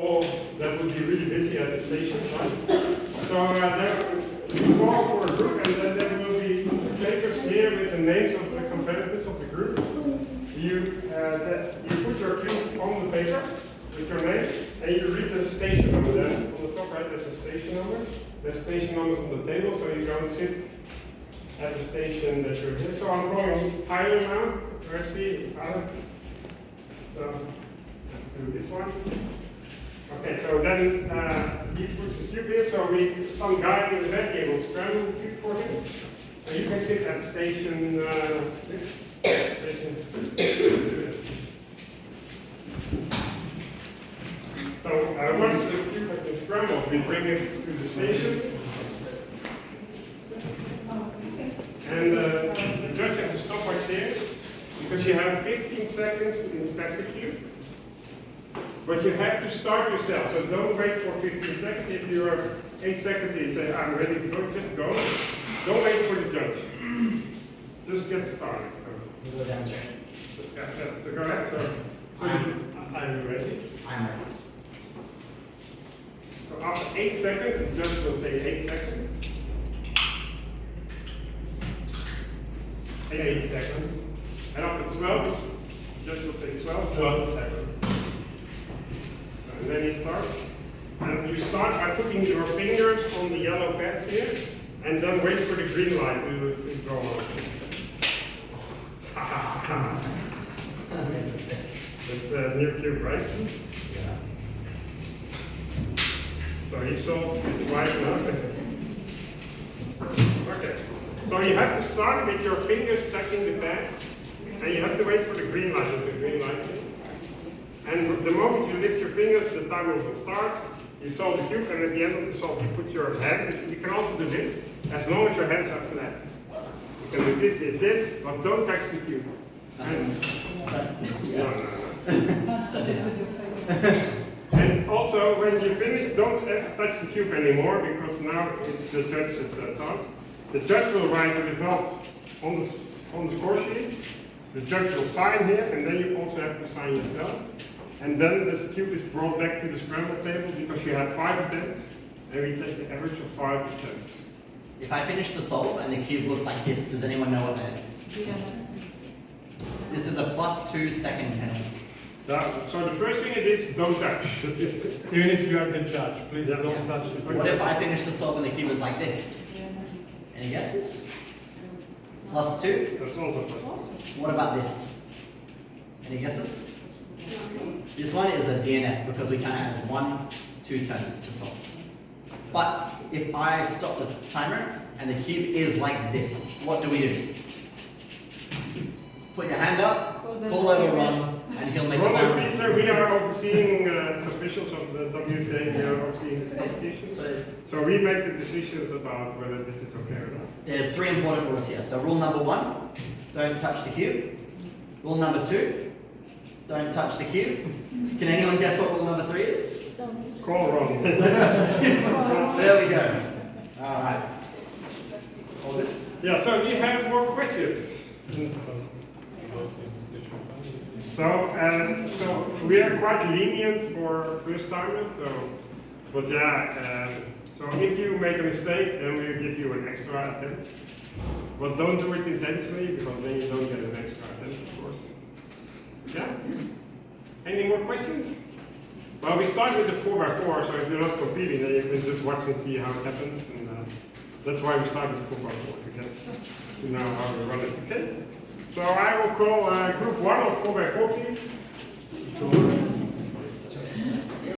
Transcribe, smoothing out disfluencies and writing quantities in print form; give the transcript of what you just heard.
Oh, that would be really busy at the station, right? So then you call for a group, and then there will be papers here with the names of the competitors of the group. You put your cube on the paper with your name, and you read the station number. Then on the top right there's a station number. There's station numbers on the table, so you go and sit at the station that you're in. So I'm going Tyler now. Firstly, Tyler. So let's do this one. Okay, so then he puts the cube here, so some guy in the back here will scramble the cube for him. So you can sit at station So once the cube has been scrambled, we bring it to the station. And the judge has a stopwatch here, because you have 15 seconds to inspect the cube. But you have to start yourself, so don't wait for 15 seconds. If you are 8 seconds and you say, I'm ready to go, just go. Don't wait for the judge. Just get started. You go downstream. So go ahead. So I'm ready. I'm ready. So after 8 seconds, the judge will say 8 seconds. 8 seconds. And after 12, the judge will say 12 seconds. And then you start. And you start by putting your fingers on the yellow pads here, and then wait for the green light to go on. It's a new cube, right? Yeah. So he solved it right now. Okay. So you have to start with your fingers touching the pads, and you have to wait for the green light. There's a green light here. And the moment you lift your fingers, the timer will start. You solve the cube, and at the end of the solve, you put your hands. You can also do this, as long as your hands are flat. You can do this, but don't touch the cube. And also, when you finish, don't touch the cube anymore, because now it's the judge's task. The judge will write the result on the score sheet. The judge will sign here, and then you also have to sign yourself. And then the cube is brought back to the scramble table, because you have 5 attempts, and we take the average of 5 attempts. If I finish the solve and the cube looked like this, does anyone know what that is? Yeah. This is a +2 second penalty. So the first thing it is, don't touch. Even if you are the judge, please Yeah. don't touch the What if I finish the solve and the cube is like this? Any guesses? +2? That's also possible. What about this? Any guesses? This one is a DNF because we count it as 1, 2 turns to solve. But if I stop the timer and the cube is like this, what do we do? Put your hand up, pull over Ron, and he'll make the final decision. We are overseeing as officials of the WCA, we are overseeing this competition. So we make the decisions about whether this is okay or not. There's 3 important rules here. So rule number 1, don't touch the cube. Rule number 2, don't touch the cube. Can anyone guess what rule number 3 is? Call Ron. Don't touch the cube. There we go. All right. Hold it. Yeah, so you have more questions. So we are quite lenient for first timers. But yeah, so if you make a mistake, then we'll give you an extra attempt. But don't do it intentionally, because then you don't get an extra attempt, of course. Yeah? Any more questions? Well, we start with the 4x4, so if you're not competing, then you can just watch and see how it happens. And that's why we start with 4x4, to get to know how we run it. Okay? So I will call group 1 of 4x4